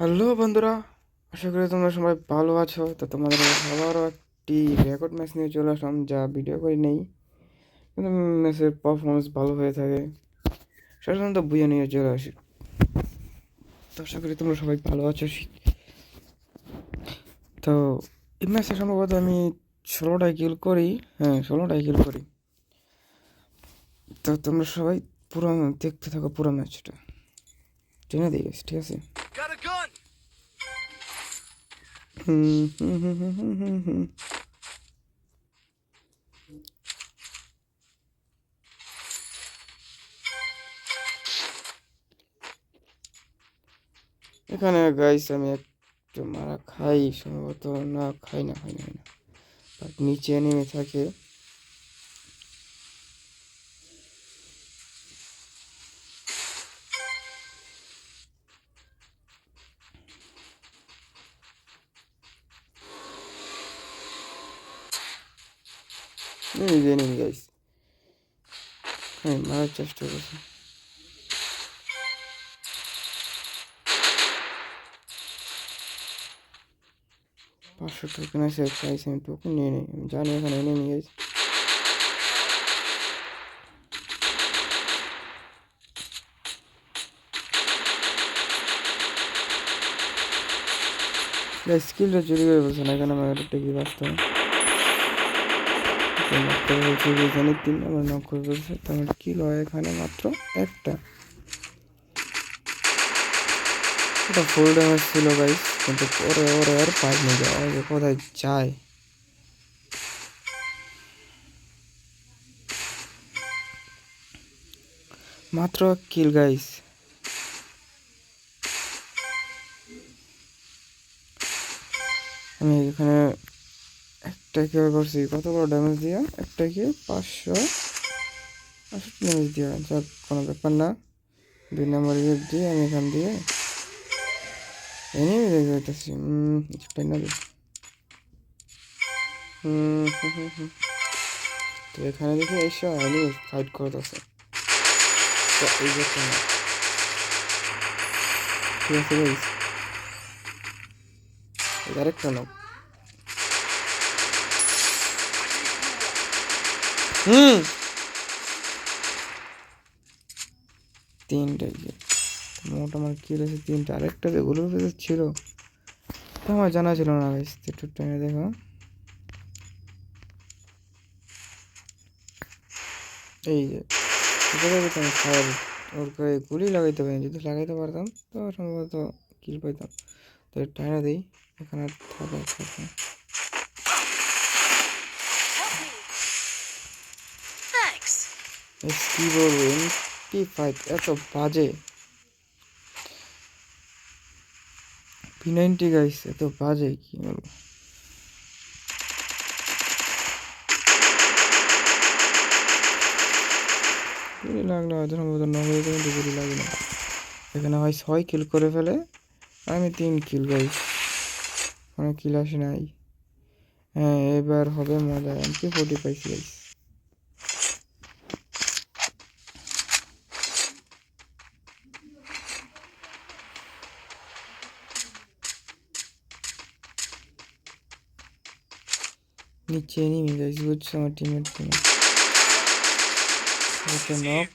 Hello বন্ধুরা, আশা করি তোমরা সবাই ভালো আছো। তো তোমাদের আবারও একটি রেকর্ড ম্যাচ নিয়ে চলে আসলাম, যা ভিডিও করে নেই, কিন্তু ম্যাচের পারফরমেন্স ভালো হয়ে থাকে সাধারণত বুঝে নিয়ে চলে আসি। তো আশা করি তোমরা সবাই ভালো আছো। তো এই ম্যাচে সম্ভবত আমি 16টায় কিল করি। হ্যাঁ, 16টায় কিল করি। তো তোমরা সবাই পুরো দেখতে থাকো, পুরো ম্যাচটা টেনে দিয়ে গেছি, ঠিক আছে? হুম হুম হুম হুম হুম হুম হুম। এখানে গাইস আমি একটু মারা খাই সম্ভবত। না, খাই না। বাট নিচে নেমে থাকে। নেমে গাইস, হ্যাঁ, মারার চেষ্টা করছি। 500 টোকেন আছে, চাইছি আমি টোকেন নিয়ে নিই। আমি জানি এখানে নেমে গাইস। গাইস স্কিলটা চুরি করে বলছে না, এখানে আমার একটা কি বাঁচতে হবে। মাত্র হয়েছে এখানে 3 নম্বর নক করে বলছে। তো আমার কিল হয় এখানে মাত্র একটা। এটা ফুল ড্যামেজ ছিল গাইস, কিন্তু পরে ওরে আর পাইনি যাওয়া, যে কোথায় যায়। মাত্র কিল গাইস। আমি এখানে একটা কিল করছি, কত বড় ড্যামেজ দিয়া, একটা কি 500 ড্যামেজ দিয়া, যাক কোনো ব্যাপার না। 2 নম্বর ইউজ দিয়ে আমি এখান দিয়ে এনিমি দেখতে পাইতেছি। না দিই। তো এখানে দেখি এসে এনিমি ফাইট করতেছে। তো এই যে কেন, ঠিক আছে গাইস, আরেকটা নাও। হুম, 3টা কি মোট আমার কি রয়েছে, 3টা। আরেকটা যে গুলোর ভেতর ছিল, তো আমার জানা ছিল না গাইস। একটু টাইমে দেখো, এই যে আমি ফায়ার ওর গায়ে গুলি লাগাইতে পারিনি। যদি লাগাইতে পারতাম তো সম্ভবত কিল পাইতাম। তো টাইনা দিই, এখানে থাকা থাকা। কি বলবো, MP5 এত বাজে। P90 গাইস এত বাজে, কি বলবো। গুলি লাগলে হয়তো সম্ভবত নব্বই, কিন্তু গুলি লাগে না। এখানে হয় 6 কিল করে ফেলে, আমি 3 কিল গাইস, অনেক কিল আসে নাই। হ্যাঁ, এবার হবে মজা। MP40 পাইছি গাইস। নিচে এনিমি গাইস, বুঝছো? আমার টিমের টিমে নক।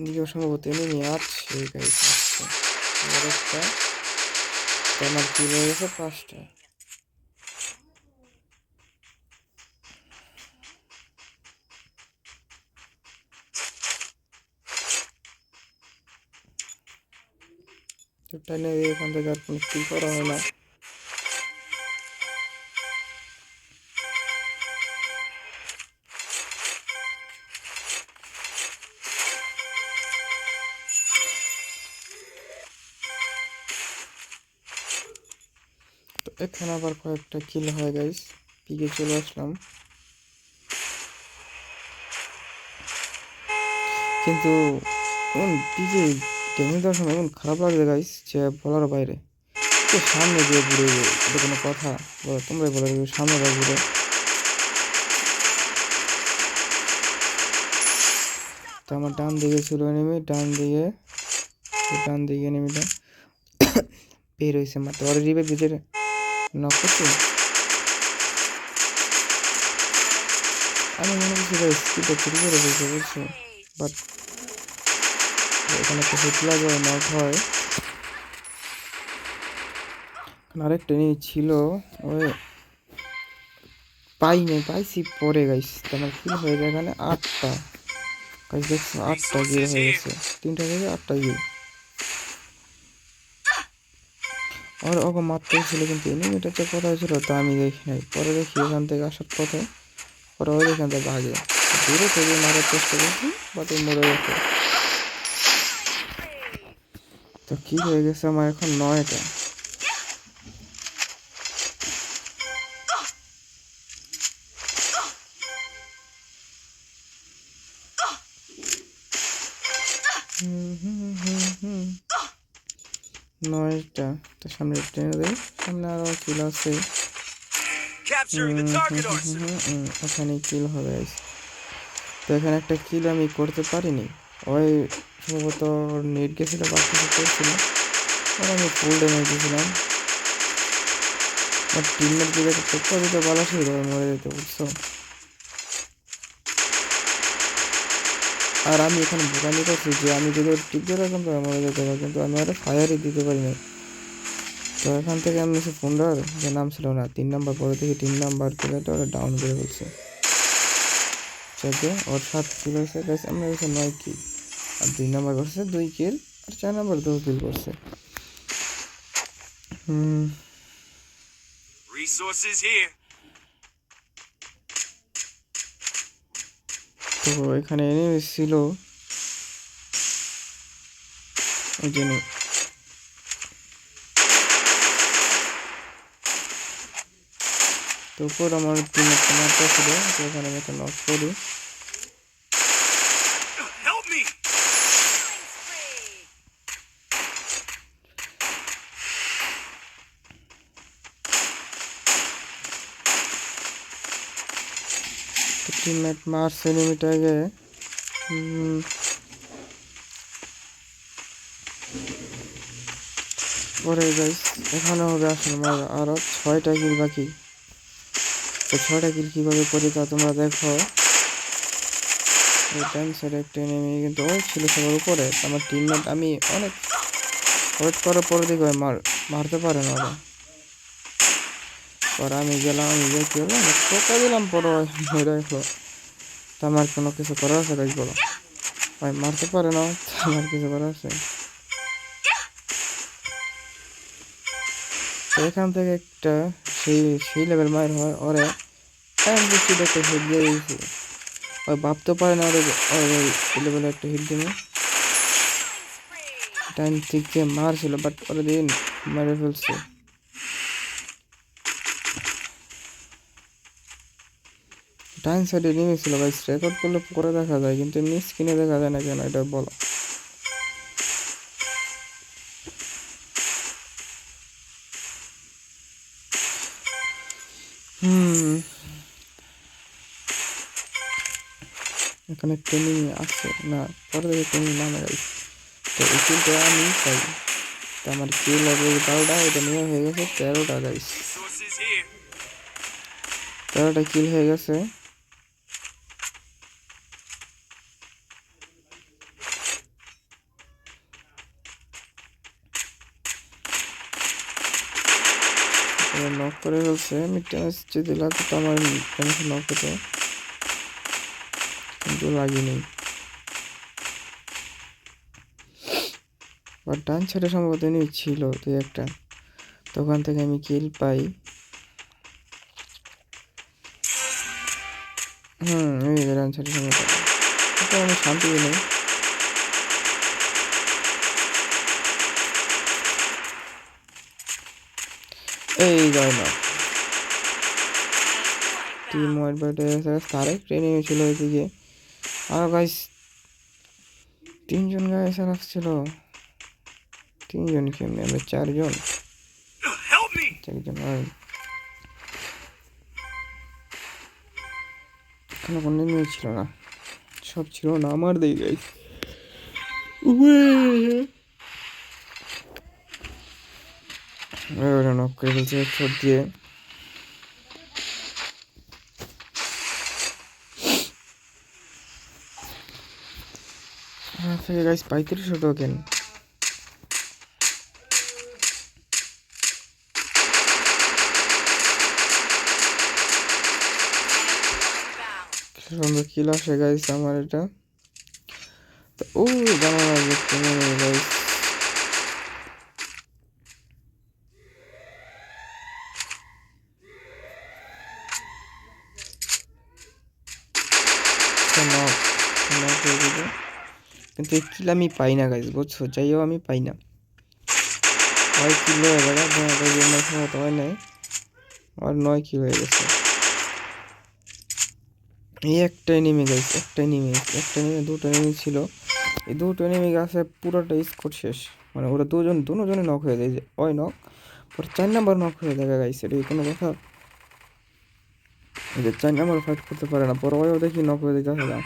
দিকেও সম্ভবত এনিমি আছে গাইস। আরেকটা। তো আমার কিল হয়ে গেছে 5টা। তো টাইনে এখান থেকে আর কোনো কিল করা হয় না। তো এখানে আবার কয়েকটা কিল হয় গাইস, পিকে চলে আসলাম। কিন্তু এমন পিকে ড্যামেজ দেওয়ার সময় এমন খারাপ লাগছে গাইস, যে বলার বাইরে। তো সামনে দিয়ে ঘুরে, এটা কোনো কথা? বলো, তোমরাই বলো, সামনে দিয়ে ঘুরে। তো আমার ডান দিকে ছিল এনিমি, ডান দিকে এনিমিটা বের হয়েছে মাত্র, ওর রিভাইভ ভিতরে নক করছি। আমি মনে করছি ভাই স্কিলটা চুরি করে দিয়েছে বুঝছো, বাট এখানে একটা হিট লাগে নক হয়। আরেকটা এনিমি ছিল, ওই পাইছি পরে গাইস। তোমার কিল হয়ে যায় এখানে 8টা গাইস, দেখছো 8টা কিল হয়ে গেছে, 3টা থেকে 8টা কিল। আর ওকে মারতেই ছিল কিন্তু এনিমিটা যে কোথায় ছিল তা আমি দেখি নাই। পরে দেখি এখান থেকে আসার পথে পরে ওই এখান থেকে ভাগে, দূরে থেকে মারার চেষ্টা করছি বাট মরে গেছে। তো কি হয়ে গেছে আমার এখন 9টা। নয়টা। তো সামনে টেনে দেয়, সামনে আরো কিল আছে। ওখানে কিল হবে। তো এখানে একটা কিল আমি করতে পারিনি, ওই সম্ভবত নেট গেছিল বা কিছু করছিল, আর আমি ফুল ড্যামেজ দিয়েছিলাম। বাট টিমমেট দিকে টোপ্পা দিতে ভালো ছিল, মরে যেতে বুঝছো। আর আমি এখানে বোকামি করছি যে আমি যদি ওর টিপ দিয়ে রাখলাম তবে মরে যেতে পারি, কিন্তু আমি আরো ফায়ারই দিতে পারি না। তো এখান থেকে আমি সে ফোনটার যে নাম ছিল না 3 নাম্বার, পরে থেকে 3 নাম্বার কিলোটা ওরা ডাউন করে ফেলছে। চেকে ওর 7 কিল হয়েছে গাইস, আমরা গেছে 9 কিল, আর 2 নাম্বার করছে 2 কিল, আর 4 নাম্বার 2 কিল করছে। তো এখানে এনিমি ছিল, ওই জন্য তো উপর আমার টিমের মারটা ছিল, তো এখানে আমি একটা নক করি। টিমমেট মারছে এনিমিটাকে। পরে গাইস এখানে হবে আসলে মজা, আরো 6টা কিল বাকি। তো 6টা কিল কীভাবে করি তা তোমরা দেখো। এই ডান সাইডে একটা এনিমি কিন্তু ওই ছিল সবার উপরে, আমার টিমমেট আমি অনেক ওয়েট করার পরে দেখি মারতে পারে না ওরা। পরে আমি গেলাম, আমি গিয়ে কী হলো টোকা দিলাম, পরে দেখো তা আমার কোনো কিছু করার আছে গাইস বলো, ভাই মারতে পারে না, আমার কিছু করার আছে। তো এখান থেকে একটা সেই লেভেল মার হয় ওরে, একটা হিট দিয়ে দিয়েছি, ওই ভাবতে পারে না ওরে ওই লেভেলে একটা হিট দিনে। টাইম ঠিক যে মারছিল বাট ওরে দিন মেরে ফেলছে। ডাইন সাইডে নেমেছিল গাইস, রেকর্ড করলে পরে দেখা যায় কিন্তু এমনি স্ক্রিনে দেখা যায় না কেন এটা বলো। এখানে ট্রেনিং আছে না, পরে থেকে ট্রেনিং নামে গাইস। তো এই কিলটা আমি পাই, তো আমার কিল হবে 12টা, এটা নিয়ে হয়ে গেছে 13টা গাইস, 13টা কিল হয়ে গেছে। নক করে ফেলছে, আমি টেনিস যদি লাগতো তো আমার টেনিস নক হতো, কিন্তু লাগেনি। বাট ডান সাইডে সম্ভবত নিয়ে ছিল তুই একটা, তখন থেকে আমি কিল পাই। এই ডান সাইডে সম্ভবত, আমি শান্তি নেই। এই যায় না team wide but Tarek training ছিল ওইদিকে, আর গাইস 3জন গাইস আসছিল, 3জন কেমনি আমরা 4জন, 4জন হয়। এখানে কোনো নিয়ে ছিল না, হেডশট ছিল না আমার দিকে গাইস। নক করে ফেলছে হেডশট দিয়ে। Guys 35 token. সুন্দর কিল আসে গাইস আমার এটা। ও জানা লাগবে গাইস। কিন্তু এই কিল আমি পাই না গাইস, বুঝছো? যাইও আমি পাই না। হয় কিল হয়ে গেল, হয় নাই। আর 9 কিল হয়ে গেছে। এই একটা এনিমি গাইস, একটা এনিমি দুটো এনিমি ছিল। এই দুটো এনিমি গাছে পুরোটা স্কোর শেষ। মানে ওরা দুজনে নক হয়ে যায়, যে ওই নক পর 4 নাম্বার নক হয়ে যায় গাইস। এটা কোনো কথা? যে 4 নাম্বার ফাইট করতে পারে না, পর ওইও দেখি নক হয়ে যায়।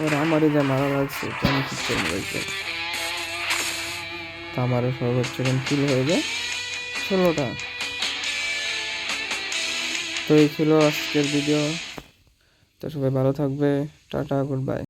আর আমারই যা মারা লাগছে, আমি কি করবো গাইস? তা আমারও সর্বোচ্চ কিল হয়ে যায় 16টা। তো এই ছিল আজকের ভিডিও। তো সবাই ভালো থাকবে। Tata, good bye.